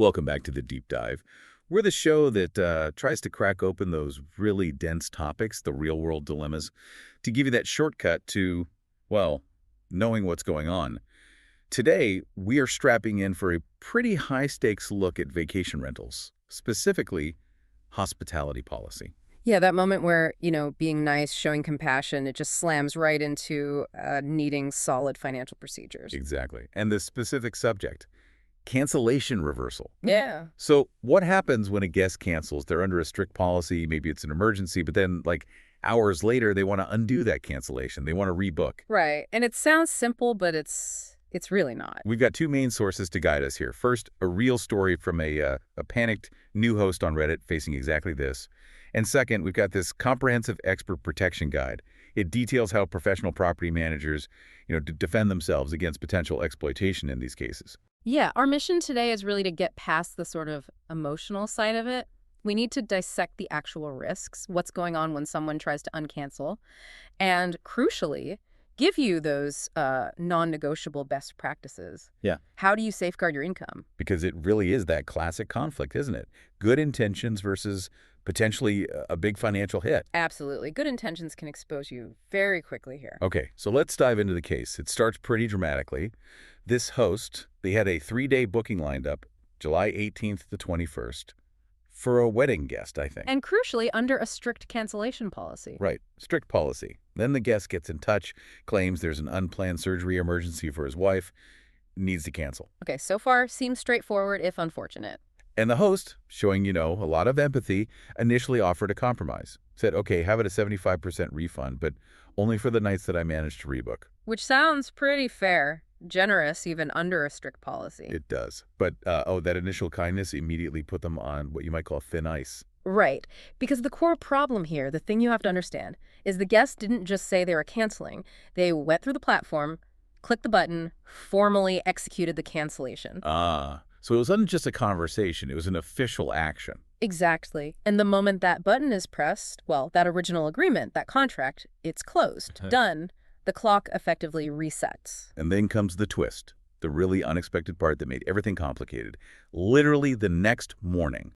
Welcome back to the Deep Dive. We're the show that tries to crack open those really dense topics, the real-world dilemmas, to give you that shortcut to, well, knowing what's going on. Today, we are strapping in for a pretty high-stakes look at vacation rentals, specifically hospitality policy. Yeah, that moment where, being nice, showing compassion, it just slams right into needing solid financial procedures. Exactly. And the specific subject, cancellation reversal. Yeah. So what happens when a guest cancels? They're under a strict policy, maybe it's an emergency, but then like hours later, they want to undo that cancellation. They want to rebook. Right. And it sounds simple, but it's really not. We've got two main sources to guide us here. First, a real story from a panicked new host on Reddit facing exactly this. And second, we've got this comprehensive expert protection guide. It details how professional property managers, defend themselves against potential exploitation in these cases. Yeah, our mission today is really to get past the sort of emotional side of it. We need to dissect the actual risks, what's going on when someone tries to uncancel, and crucially, give you those non-negotiable best practices. Yeah. How do you safeguard your income? Because it really is that classic conflict, isn't it? Good intentions versus potentially a big financial hit. Absolutely. Good intentions can expose you very quickly here. Okay, so let's dive into the case. It starts pretty dramatically. This host, they had a 3-day booking lined up, July 18th to 21st, for a wedding guest, I think. And crucially, under a strict cancellation policy. Right, strict policy. Then the guest gets in touch, claims there's an unplanned surgery emergency for his wife, needs to cancel. Okay, so far seems straightforward if unfortunate. And the host, showing, a lot of empathy, initially offered a compromise. Said, okay, have it a 75% refund, but only for the nights that I managed to rebook. Which sounds pretty fair. Generous, even under a strict policy. It does. But, that initial kindness immediately put them on what you might call thin ice. Right. Because the core problem here, the thing you have to understand, is the guests didn't just say they were canceling. They went through the platform, clicked the button, formally executed the cancellation. So it wasn't just a conversation, it was an official action. Exactly. And the moment that button is pressed, well, that original agreement, that contract, it's closed, done. The clock effectively resets. And then comes the twist, the really unexpected part that made everything complicated. Literally the next morning,